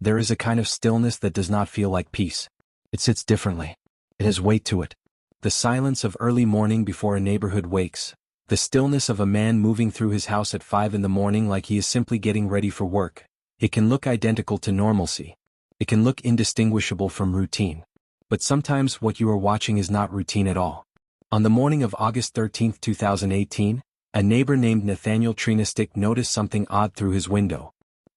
There is a kind of stillness that does not feel like peace. It sits differently. It has weight to it. The silence of early morning before a neighborhood wakes. The stillness of a man moving through his house at 5 in the morning like he is simply getting ready for work. It can look identical to normalcy. It can look indistinguishable from routine. But sometimes what you are watching is not routine at all. On the morning of August 13, 2018, a neighbor named Nathaniel Trinastick noticed something odd through his window.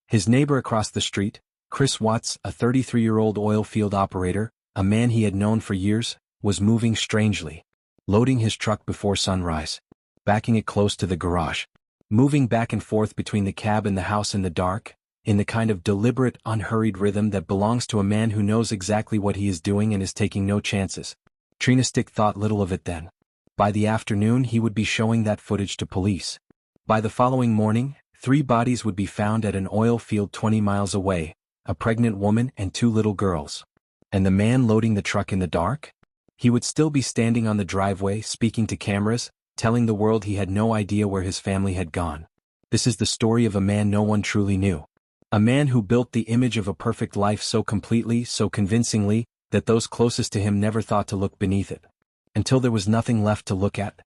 His neighbor across the street, Chris Watts, a 33-year-old oil field operator, a man he had known for years, was moving strangely. Loading his truck before sunrise. Backing it close to the garage. Moving back and forth between the cab and the house in the dark, in the kind of deliberate, unhurried rhythm that belongs to a man who knows exactly what he is doing and is taking no chances. Trinastick thought little of it then. By the afternoon he would be showing that footage to police. By the following morning, 3 bodies would be found at an oil field 20 miles away, a pregnant woman and 2 little girls. And the man loading the truck in the dark? He would still be standing on the driveway, speaking to cameras, telling the world he had no idea where his family had gone. This is the story of a man no one truly knew. A man who built the image of a perfect life so completely, so convincingly, that those closest to him never thought to look beneath it. Until there was nothing left to look at.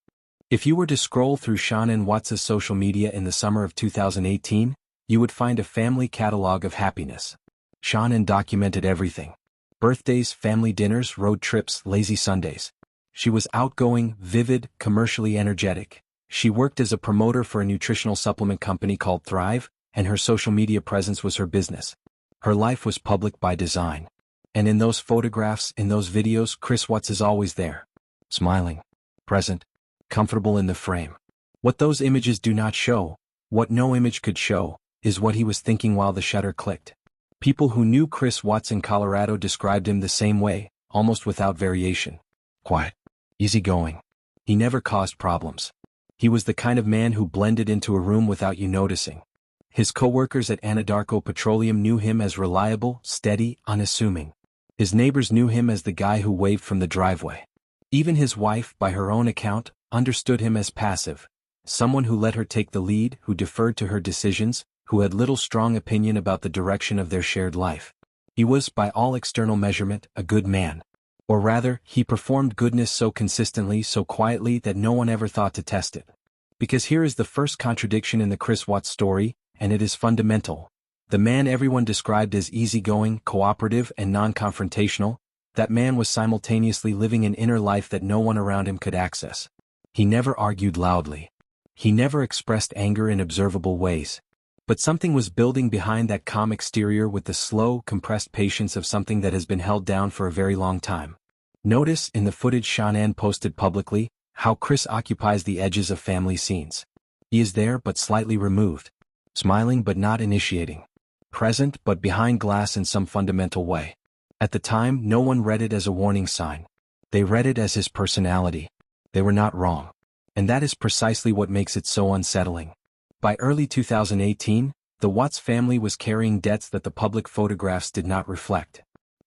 If you were to scroll through Sean N. Watts' social media in the summer of 2018, you would find a family catalog of happiness. Sean N. documented everything. Birthdays, family dinners, road trips, lazy Sundays. She was outgoing, vivid, commercially energetic. She worked as a promoter for a nutritional supplement company called Thrive, and her social media presence was her business. Her life was public by design. And in those photographs, in those videos, Chris Watts is always there. Smiling. Present. Comfortable in the frame. What those images do not show, what no image could show, is what he was thinking while the shutter clicked. People who knew Chris Watts in Colorado described him the same way, almost without variation. Quiet. Easygoing. He never caused problems. He was the kind of man who blended into a room without you noticing. His co-workers at Anadarko Petroleum knew him as reliable, steady, unassuming. His neighbors knew him as the guy who waved from the driveway. Even his wife, by her own account, understood him as passive. Someone who let her take the lead, who deferred to her decisions, who had little strong opinion about the direction of their shared life. He was, by all external measurement, a good man. Or rather, he performed goodness so consistently, so quietly that no one ever thought to test it. Because here is the first contradiction in the Chris Watts story, and it is fundamental. The man everyone described as easygoing, cooperative, and non-confrontational, that man was simultaneously living an inner life that no one around him could access. He never argued loudly. He never expressed anger in observable ways. But something was building behind that calm exterior with the slow, compressed patience of something that has been held down for a very long time. Notice, in the footage Sean N. posted publicly, how Chris occupies the edges of family scenes. He is there but slightly removed. Smiling but not initiating. Present but behind glass in some fundamental way. At the time, no one read it as a warning sign. They read it as his personality. They were not wrong. And that is precisely what makes it so unsettling. By early 2018, the Watts family was carrying debts that the public photographs did not reflect.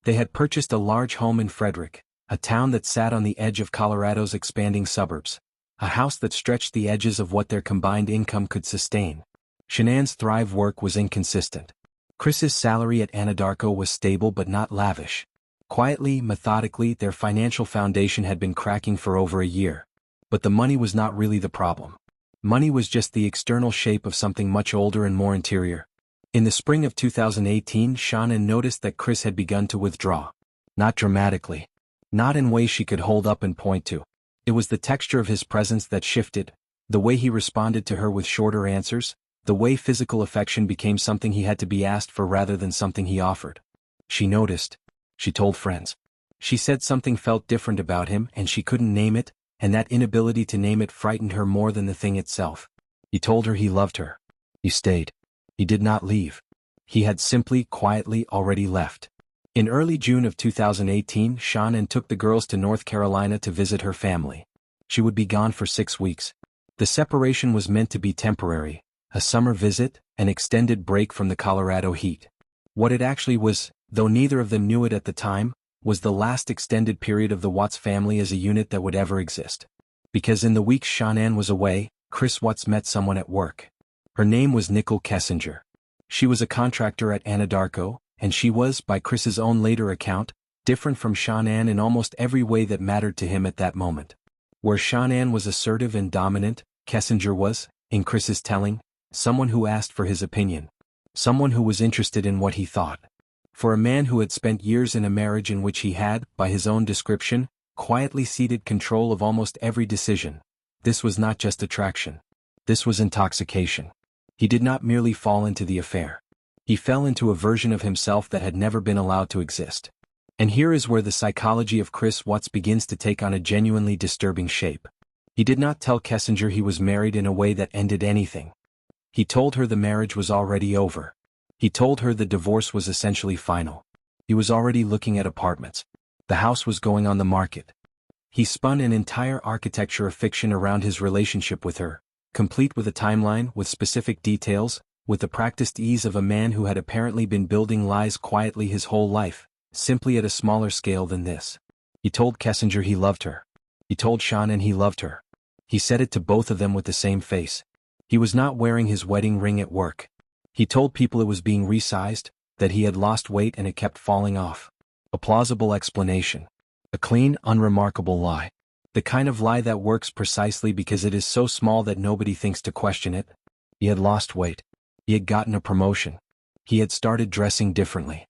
They had purchased a large home in Frederick, a town that sat on the edge of Colorado's expanding suburbs. A house that stretched the edges of what their combined income could sustain. Shanann's Thrive work was inconsistent. Chris's salary at Anadarko was stable but not lavish. Quietly, methodically, their financial foundation had been cracking for over a year. But the money was not really the problem. Money was just the external shape of something much older and more interior. In the spring of 2018, Shauna noticed that Chris had begun to withdraw. Not dramatically. Not in ways she could hold up and point to. It was the texture of his presence that shifted, the way he responded to her with shorter answers, the way physical affection became something he had to be asked for rather than something he offered. She noticed. She told friends. She said something felt different about him and she couldn't name it, and that inability to name it frightened her more than the thing itself. He told her he loved her. He stayed. He did not leave. He had simply, quietly already left. In early June of 2018, Shannon took the girls to North Carolina to visit her family. She would be gone for 6 weeks. The separation was meant to be temporary, a summer visit, an extended break from the Colorado heat. What it actually was, though neither of them knew it at the time, was the last extended period of the Watts family as a unit that would ever exist. Because in the weeks Shanann was away, Chris Watts met someone at work. Her name was Nicole Kessinger. She was a contractor at Anadarko, and she was, by Chris's own later account, different from Shanann in almost every way that mattered to him at that moment. Where Shanann was assertive and dominant, Kessinger was, in Chris's telling, someone who asked for his opinion. Someone who was interested in what he thought. For a man who had spent years in a marriage in which he had, by his own description, quietly ceded control of almost every decision, this was not just attraction. This was intoxication. He did not merely fall into the affair. He fell into a version of himself that had never been allowed to exist. And here is where the psychology of Chris Watts begins to take on a genuinely disturbing shape. He did not tell Kessinger he was married in a way that ended anything. He told her the marriage was already over. He told her the divorce was essentially final. He was already looking at apartments. The house was going on the market. He spun an entire architecture of fiction around his relationship with her, complete with a timeline, with specific details, with the practiced ease of a man who had apparently been building lies quietly his whole life, simply at a smaller scale than this. He told Kessinger he loved her. He told Shanann he loved her. He said it to both of them with the same face. He was not wearing his wedding ring at work. He told people it was being resized, that he had lost weight and it kept falling off. A plausible explanation. A clean, unremarkable lie. The kind of lie that works precisely because it is so small that nobody thinks to question it. He had lost weight. He had gotten a promotion. He had started dressing differently.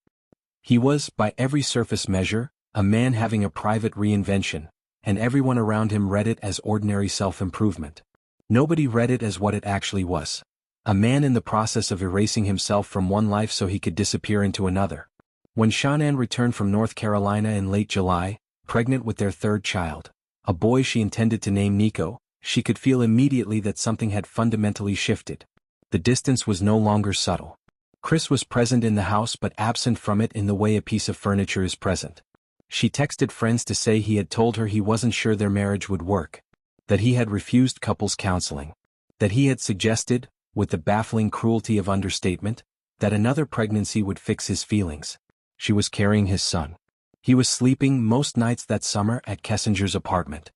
He was, by every surface measure, a man having a private reinvention, and everyone around him read it as ordinary self-improvement. Nobody read it as what it actually was. A man in the process of erasing himself from one life so he could disappear into another. When Shanann returned from North Carolina in late July, pregnant with their third child, a boy she intended to name Nico, she could feel immediately that something had fundamentally shifted. The distance was no longer subtle. Chris was present in the house but absent from it in the way a piece of furniture is present. She texted friends to say he had told her he wasn't sure their marriage would work, that he had refused couples counseling, that he had suggested, with the baffling cruelty of understatement, that another pregnancy would fix his feelings. She was carrying his son. He was sleeping most nights that summer at Kessinger's apartment.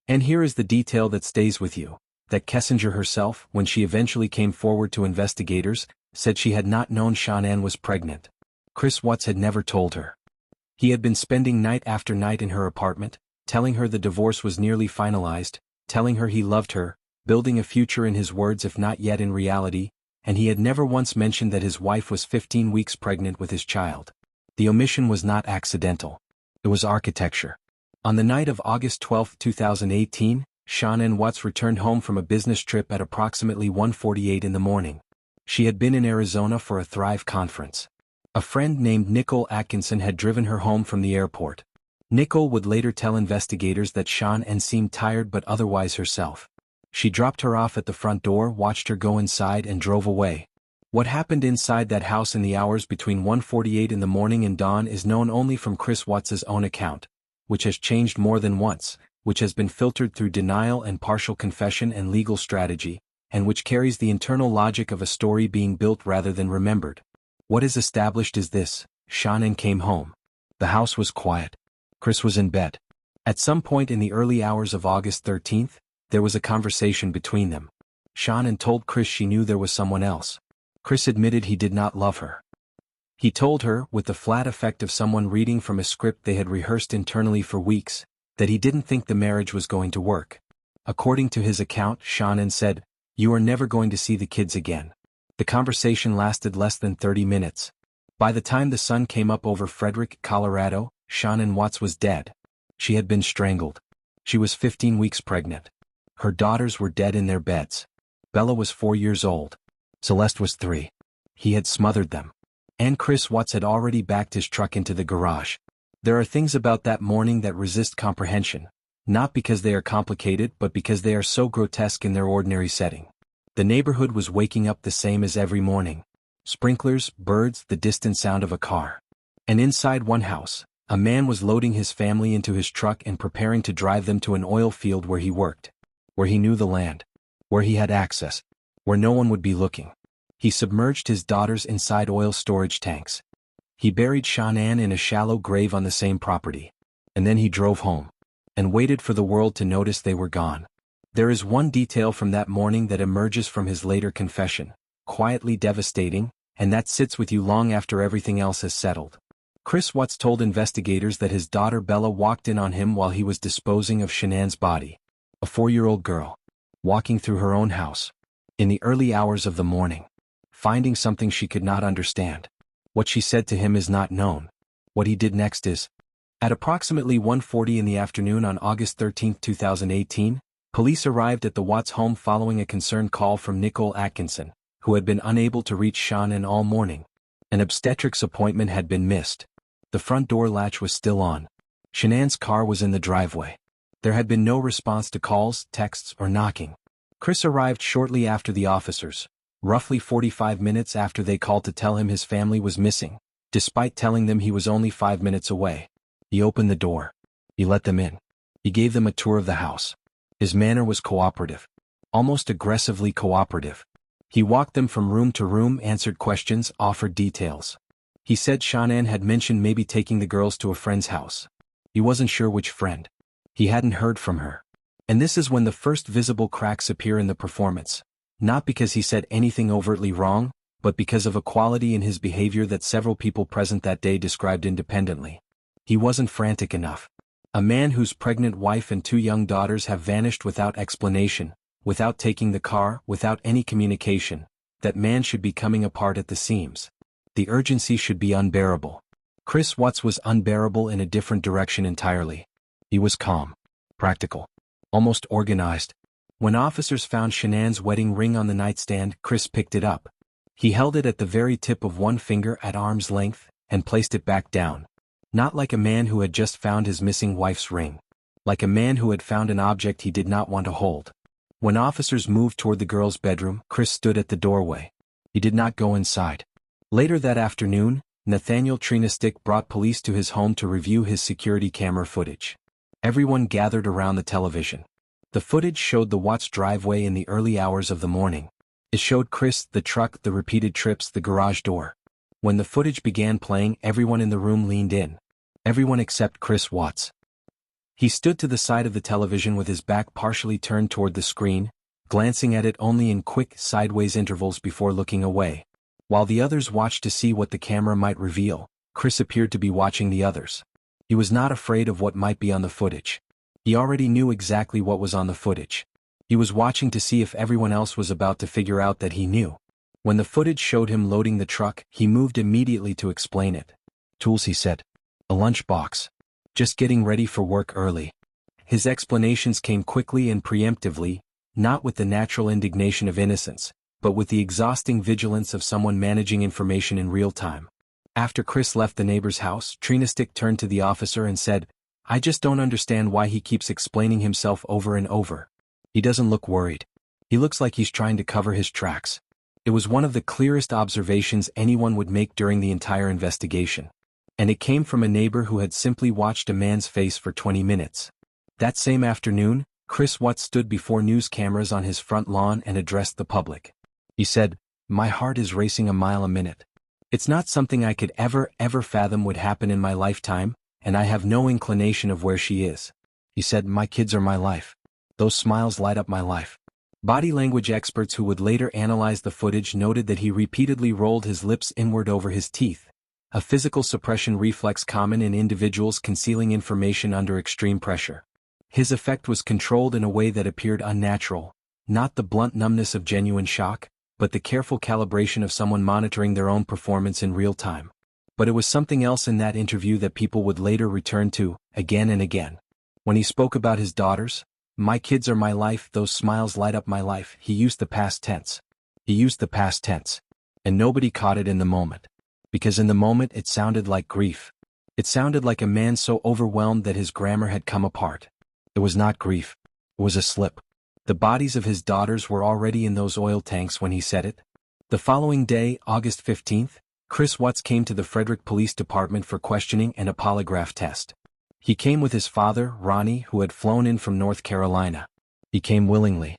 And here is the detail that stays with you, that Kessinger herself, when she eventually came forward to investigators, said she had not known Shanann was pregnant. Chris Watts had never told her. He had been spending night after night in her apartment, telling her the divorce was nearly finalized, telling her he loved her, building a future in his words if not yet in reality, and he had never once mentioned that his wife was 15 weeks pregnant with his child. The omission was not accidental. It was architecture. On the night of August 12, 2018, Shanann Watts returned home from a business trip at approximately 1:48 in the morning. She had been in Arizona for a Thrive conference. A friend named Nicole Atkinson had driven her home from the airport. Nicole would later tell investigators that Shanann seemed tired but otherwise herself. She dropped her off at the front door, watched her go inside and drove away. What happened inside that house in the hours between 1:48 in the morning and dawn is known only from Chris Watts's own account, which has changed more than once, which has been filtered through denial and partial confession and legal strategy, and which carries the internal logic of a story being built rather than remembered. What is established is this: Shanann came home. The house was quiet. Chris was in bed. At some point in the early hours of August 13th, there was a conversation between them. Shanann told Chris she knew there was someone else. Chris admitted he did not love her. He told her, with the flat effect of someone reading from a script they had rehearsed internally for weeks, that he didn't think the marriage was going to work. According to his account, Shanann said, "You are never going to see the kids again." The conversation lasted less than 30 minutes. By the time the sun came up over Frederick, Colorado, Shanann Watts was dead. She had been strangled. She was 15 weeks pregnant. Her daughters were dead in their beds. Bella was 4 years old. Celeste was 3. He had smothered them. And Chris Watts had already backed his truck into the garage. There are things about that morning that resist comprehension, not because they are complicated but because they are so grotesque in their ordinary setting. The neighborhood was waking up the same as every morning. Sprinklers, birds, the distant sound of a car. And inside one house, a man was loading his family into his truck and preparing to drive them to an oil field where he worked, where he knew the land, where he had access, where no one would be looking. He submerged his daughters inside oil storage tanks. He buried Shanann in a shallow grave on the same property. And then he drove home, and waited for the world to notice they were gone. There is one detail from that morning that emerges from his later confession, quietly devastating, and that sits with you long after everything else has settled. Chris Watts told investigators that his daughter Bella walked in on him while he was disposing of Shanann's body, a 4-year-old girl, walking through her own house, in the early hours of the morning, finding something she could not understand. What she said to him is not known. What he did next is, at approximately 1:40 in the afternoon on August 13, 2018, police arrived at the Watts home following a concerned call from Nicole Atkinson, who had been unable to reach Shanann all morning. An obstetrics appointment had been missed. The front door latch was still on. Shanann's car was in the driveway. There had been no response to calls, texts, or knocking. Chris arrived shortly after the officers, roughly 45 minutes after they called to tell him his family was missing, despite telling them he was only 5 minutes away. He opened the door. He let them in. He gave them a tour of the house. His manner was cooperative, almost aggressively cooperative. He walked them from room to room, answered questions, offered details. He said Shanann had mentioned maybe taking the girls to a friend's house. He wasn't sure which friend. He hadn't heard from her. And this is when the first visible cracks appear in the performance, not because he said anything overtly wrong, but because of a quality in his behavior that several people present that day described independently. He wasn't frantic enough. A man whose pregnant wife and 2 young daughters have vanished without explanation, without taking the car, without any communication, that man should be coming apart at the seams. The urgency should be unbearable. Chris Watts was unbearable in a different direction entirely. He was calm, practical, almost organized. When officers found Shanann's wedding ring on the nightstand, Chris picked it up. He held it at the very tip of one finger at arm's length, and placed it back down. Not like a man who had just found his missing wife's ring. Like a man who had found an object he did not want to hold. When officers moved toward the girl's bedroom, Chris stood at the doorway. He did not go inside. Later that afternoon, Nathaniel Trinastick brought police to his home to review his security camera footage. Everyone gathered around the television. The footage showed the Watts driveway in the early hours of the morning. It showed Chris, the truck, the repeated trips, the garage door. When the footage began playing, everyone in the room leaned in. Everyone except Chris Watts. He stood to the side of the television with his back partially turned toward the screen, glancing at it only in quick, sideways intervals before looking away. While the others watched to see what the camera might reveal, Chris appeared to be watching the others. He was not afraid of what might be on the footage. He already knew exactly what was on the footage. He was watching to see if everyone else was about to figure out that he knew. When the footage showed him loading the truck, he moved immediately to explain it. Tools, he said. A lunchbox. Just getting ready for work early. His explanations came quickly and preemptively, not with the natural indignation of innocence, but with the exhausting vigilance of someone managing information in real time. After Chris left the neighbor's house, Trinastick turned to the officer and said, "I just don't understand why he keeps explaining himself over and over. He doesn't look worried. He looks like he's trying to cover his tracks." It was one of the clearest observations anyone would make during the entire investigation. And it came from a neighbor who had simply watched a man's face for 20 minutes. That same afternoon, Chris Watts stood before news cameras on his front lawn and addressed the public. He said, "My heart is racing a mile a minute. It's not something I could ever fathom would happen in my lifetime, and I have no inclination of where she is." He said, "My kids are my life. Those smiles light up my life." Body language experts who would later analyze the footage noted that he repeatedly rolled his lips inward over his teeth, a physical suppression reflex common in individuals concealing information under extreme pressure. His effect was controlled in a way that appeared unnatural, not the blunt numbness of genuine shock, but the careful calibration of someone monitoring their own performance in real time. But it was something else in that interview that people would later return to, again and again. When he spoke about his daughters, "My kids are my life, those smiles light up my life," he used the past tense. He used the past tense. And nobody caught it in the moment. Because in the moment it sounded like grief. It sounded like a man so overwhelmed that his grammar had come apart. It was not grief. It was a slip. The bodies of his daughters were already in those oil tanks when he said it. The following day, August 15th, Chris Watts came to the Frederick Police Department for questioning and a polygraph test. He came with his father, Ronnie, who had flown in from North Carolina. He came willingly.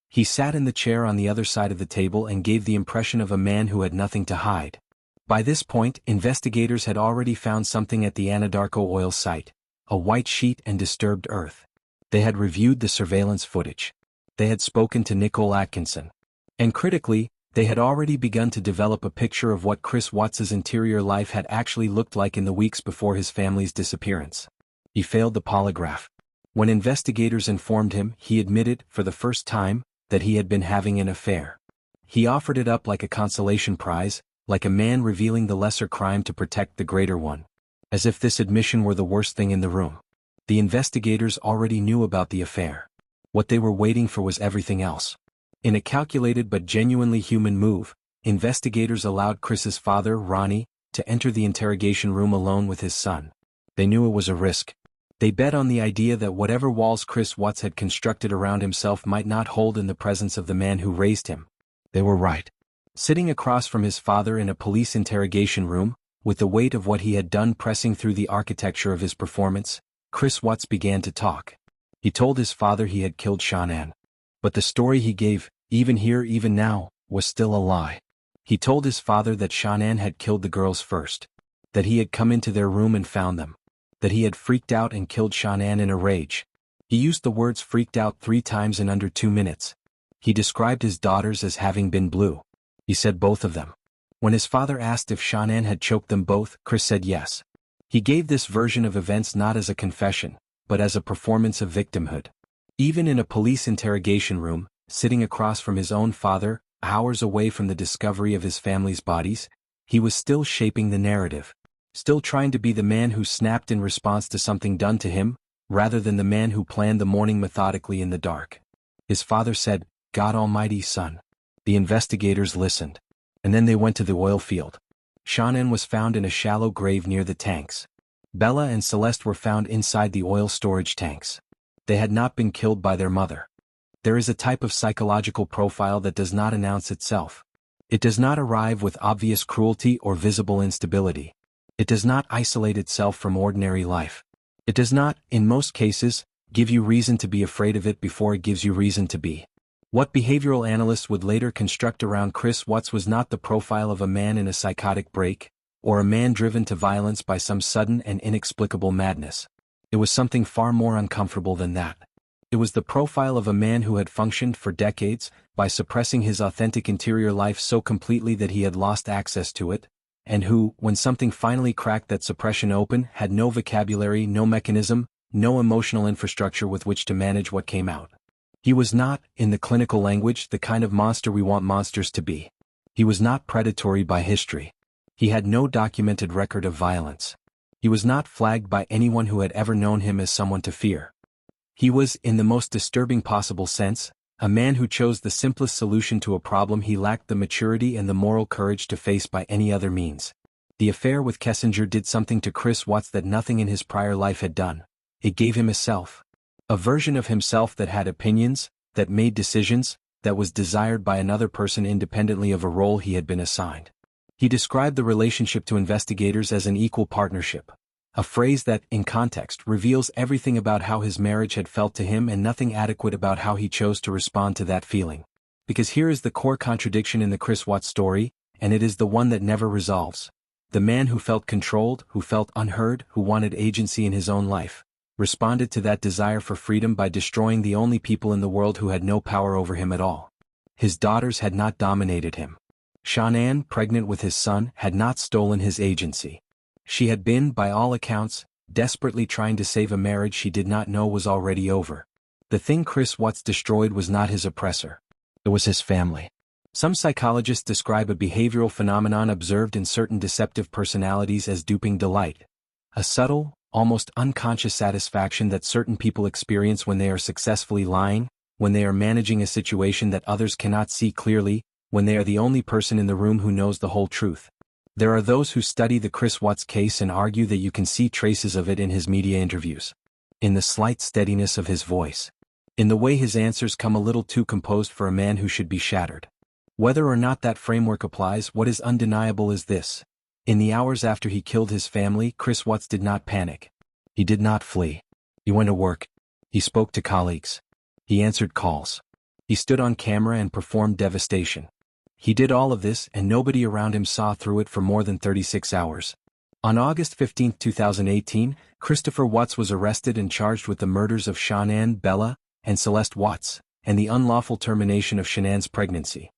He sat in the chair on the other side of the table and gave the impression of a man who had nothing to hide. By this point, investigators had already found something at the Anadarko oil site, a white sheet and disturbed earth. They had reviewed the surveillance footage. They had spoken to Nicole Atkinson. And critically, They had already begun to develop a picture of what Chris Watts's interior life had actually looked like in the weeks before his family's disappearance. He failed the polygraph. When investigators informed him, he admitted, for the first time, that he had been having an affair. He offered it up like a consolation prize, like a man revealing the lesser crime to protect the greater one. As if this admission were the worst thing in the room. The investigators already knew about the affair. What they were waiting for was everything else. In a calculated but genuinely human move, investigators allowed Chris's father, Ronnie, to enter the interrogation room alone with his son. They knew it was a risk. They bet on the idea that whatever walls Chris Watts had constructed around himself might not hold in the presence of the man who raised him. They were right. Sitting across from his father in a police interrogation room, with the weight of what he had done pressing through the architecture of his performance, Chris Watts began to talk. He told his father he had killed Shanann. But the story he gave, even here even now, was still a lie. He told his father that Shanann had killed the girls first. That he had come into their room and found them. That he had freaked out and killed Shanann in a rage. He used the words freaked out 3 times in under 2 minutes. He described his daughters as having been blue. He said both of them. When his father asked if Shanann had choked them both, Chris said yes. He gave this version of events not as a confession, but as a performance of victimhood. Even in a police interrogation room, sitting across from his own father, hours away from the discovery of his family's bodies, he was still shaping the narrative. Still trying to be the man who snapped in response to something done to him, rather than the man who planned the morning methodically in the dark. His father said, "God Almighty, son." The investigators listened. And then they went to the oil field. Shanann was found in a shallow grave near the tanks. Bella and Celeste were found inside the oil storage tanks. They had not been killed by their mother. There is a type of psychological profile that does not announce itself. It does not arrive with obvious cruelty or visible instability. It does not isolate itself from ordinary life. It does not, in most cases, give you reason to be afraid of it before it gives you reason to be. What behavioral analysts would later construct around Chris Watts was not the profile of a man in a psychotic break, or a man driven to violence by some sudden and inexplicable madness. It was something far more uncomfortable than that. It was the profile of a man who had functioned for decades, by suppressing his authentic interior life so completely that he had lost access to it, and who, when something finally cracked that suppression open, had no vocabulary, no mechanism, no emotional infrastructure with which to manage what came out. He was not, in the clinical language, the kind of monster we want monsters to be. He was not predatory by history. He had no documented record of violence. He was not flagged by anyone who had ever known him as someone to fear. He was, in the most disturbing possible sense, a man who chose the simplest solution to a problem he lacked the maturity and the moral courage to face by any other means. The affair with Kessinger did something to Chris Watts that nothing in his prior life had done. It gave him a self. A version of himself that had opinions, that made decisions, that was desired by another person independently of a role he had been assigned. He described the relationship to investigators as an equal partnership. A phrase that, in context, reveals everything about how his marriage had felt to him and nothing adequate about how he chose to respond to that feeling. Because here is the core contradiction in the Chris Watts story, and it is the one that never resolves. The man who felt controlled, who felt unheard, who wanted agency in his own life, responded to that desire for freedom by destroying the only people in the world who had no power over him at all. His daughters had not dominated him. Shanann, pregnant with his son, had not stolen his agency. She had been, by all accounts, desperately trying to save a marriage she did not know was already over. The thing Chris Watts destroyed was not his oppressor. It was his family. Some psychologists describe a behavioral phenomenon observed in certain deceptive personalities as duping delight. A subtle, almost unconscious satisfaction that certain people experience when they are successfully lying, when they are managing a situation that others cannot see clearly, when they are the only person in the room who knows the whole truth. There are those who study the Chris Watts case and argue that you can see traces of it in his media interviews. In the slight steadiness of his voice. In the way his answers come a little too composed for a man who should be shattered. Whether or not that framework applies, what is undeniable is this. In the hours after he killed his family, Chris Watts did not panic. He did not flee. He went to work. He spoke to colleagues. He answered calls. He stood on camera and performed devastation. He did all of this and nobody around him saw through it for more than 36 hours. On August 15, 2018, Christopher Watts was arrested and charged with the murders of Shanann, Bella, and Celeste Watts, and the unlawful termination of Shanann's pregnancy.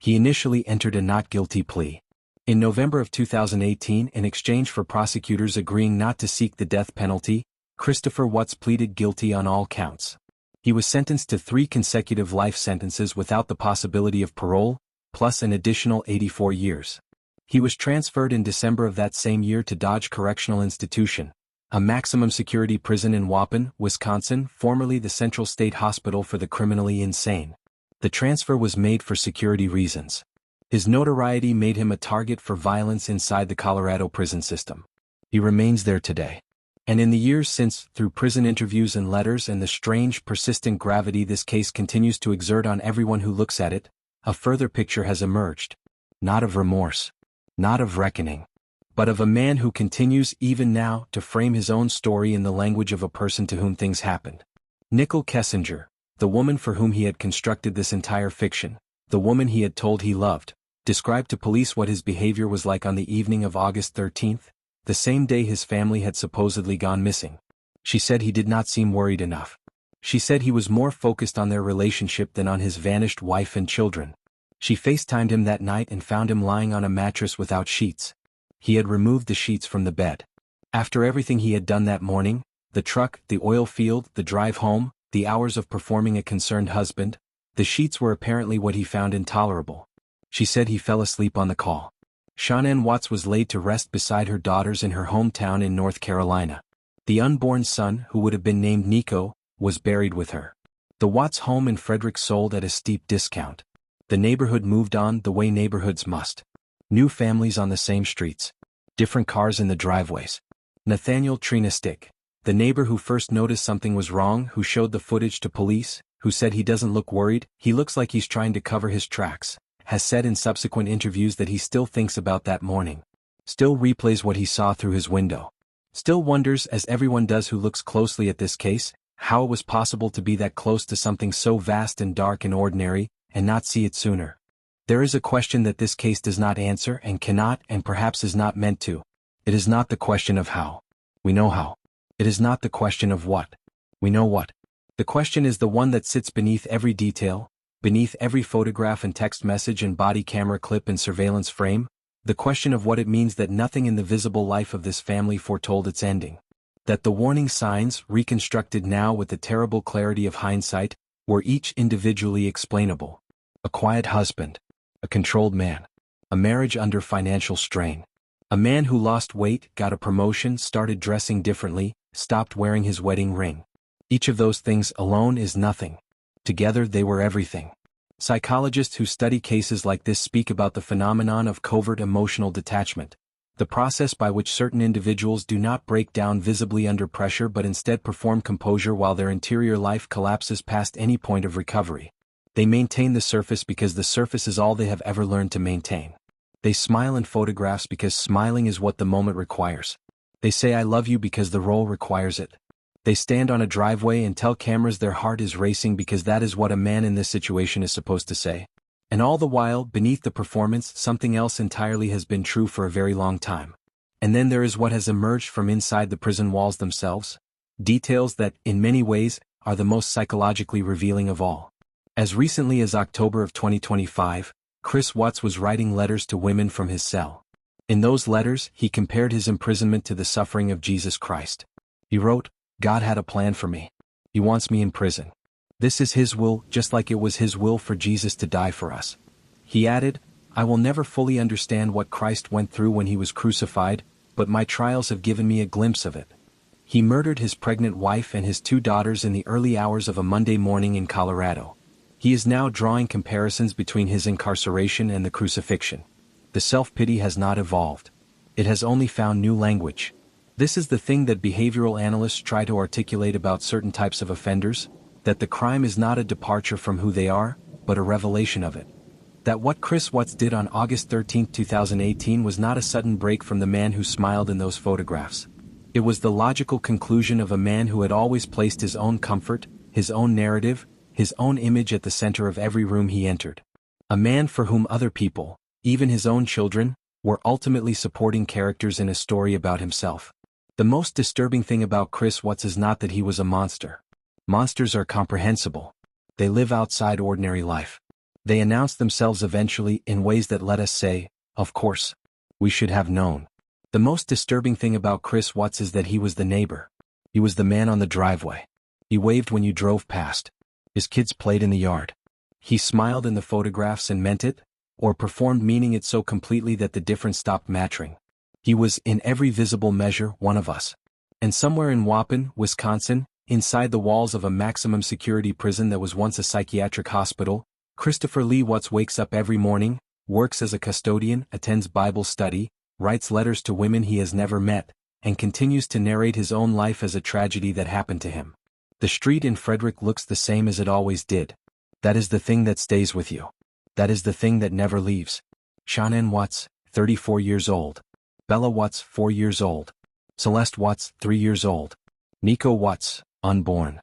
He initially entered a not guilty plea. In November of 2018, in exchange for prosecutors agreeing not to seek the death penalty, Christopher Watts pleaded guilty on all counts. He was sentenced to 3 consecutive life sentences without the possibility of parole, plus an additional 84 years. He was transferred in December of that same year to Dodge Correctional Institution, a maximum security prison in Waupun, Wisconsin, formerly the Central State Hospital for the Criminally Insane. The transfer was made for security reasons. His notoriety made him a target for violence inside the Colorado prison system. He remains there today. And in the years since, through prison interviews and letters and the strange, persistent gravity this case continues to exert on everyone who looks at it, a further picture has emerged. Not of remorse. Not of reckoning. But of a man who continues even now to frame his own story in the language of a person to whom things happened. Nicole Kessinger, the woman for whom he had constructed this entire fiction, the woman he had told he loved, described to police what his behavior was like on the evening of August 13th, the same day his family had supposedly gone missing. She said he did not seem worried enough. She said he was more focused on their relationship than on his vanished wife and children. She FaceTimed him that night and found him lying on a mattress without sheets. He had removed the sheets from the bed. After everything he had done that morning, the truck, the oil field, the drive home, the hours of performing a concerned husband, the sheets were apparently what he found intolerable. She said he fell asleep on the call. Shawnann Watts was laid to rest beside her daughters in her hometown in North Carolina. The unborn son, who would have been named Nico, was buried with her. The Watts home in Frederick sold at a steep discount. The neighborhood moved on the way neighborhoods must. New families on the same streets. Different cars in the driveways. Nathaniel Trina-Stick, the neighbor who first noticed something was wrong, who showed the footage to police, who said he doesn't look worried, he looks like he's trying to cover his tracks, has said in subsequent interviews that he still thinks about that morning. Still replays what he saw through his window. Still wonders, as everyone does who looks closely at this case, how it was possible to be that close to something so vast and dark and ordinary, and not see it sooner. There is a question that this case does not answer and cannot and perhaps is not meant to. It is not the question of how. We know how. It is not the question of what. We know what. The question is the one that sits beneath every detail, beneath every photograph and text message and body camera clip and surveillance frame, the question of what it means that nothing in the visible life of this family foretold its ending. That the warning signs, reconstructed now with the terrible clarity of hindsight, were each individually explainable. A quiet husband. A controlled man. A marriage under financial strain. A man who lost weight, got a promotion, started dressing differently, stopped wearing his wedding ring. Each of those things alone is nothing. Together they were everything. Psychologists who study cases like this speak about the phenomenon of covert emotional detachment, the process by which certain individuals do not break down visibly under pressure but instead perform composure while their interior life collapses past any point of recovery. They maintain the surface because the surface is all they have ever learned to maintain. They smile in photographs because smiling is what the moment requires. They say I love you because the role requires it. They stand on a driveway and tell cameras their heart is racing because that is what a man in this situation is supposed to say. And all the while, beneath the performance, something else entirely has been true for a very long time. And then there is what has emerged from inside the prison walls themselves. Details that, in many ways, are the most psychologically revealing of all. As recently as October of 2025, Chris Watts was writing letters to women from his cell. In those letters, he compared his imprisonment to the suffering of Jesus Christ. He wrote, God had a plan for me. He wants me in prison. This is His will, just like it was His will for Jesus to die for us. He added, I will never fully understand what Christ went through when He was crucified, but my trials have given me a glimpse of it. He murdered his pregnant wife and his 2 daughters in the early hours of a Monday morning in Colorado. He is now drawing comparisons between his incarceration and the crucifixion. The self-pity has not evolved. It has only found new language. This is the thing that behavioral analysts try to articulate about certain types of offenders, that the crime is not a departure from who they are, but a revelation of it. That what Chris Watts did on August 13, 2018 was not a sudden break from the man who smiled in those photographs. It was the logical conclusion of a man who had always placed his own comfort, his own narrative, his own image at the center of every room he entered. A man for whom other people, even his own children, were ultimately supporting characters in a story about himself. The most disturbing thing about Chris Watts is not that he was a monster. Monsters are comprehensible. They live outside ordinary life. They announced themselves eventually in ways that let us say, of course. We should have known. The most disturbing thing about Chris Watts is that he was the neighbor. He was the man on the driveway. He waved when you drove past. His kids played in the yard. He smiled in the photographs and meant it, or performed meaning it so completely that the difference stopped mattering. He was, in every visible measure, one of us. And somewhere in Waupun, Wisconsin, inside the walls of a maximum security prison that was once a psychiatric hospital, Christopher Lee Watts wakes up every morning, works as a custodian, attends Bible study, writes letters to women he has never met, and continues to narrate his own life as a tragedy that happened to him. The street in Frederick looks the same as it always did. That is the thing that stays with you. That is the thing that never leaves. Shannon Watts, 34 years old. Bella Watts, 4 years old. Celeste Watts, 3 years old. Nico Watts, unborn.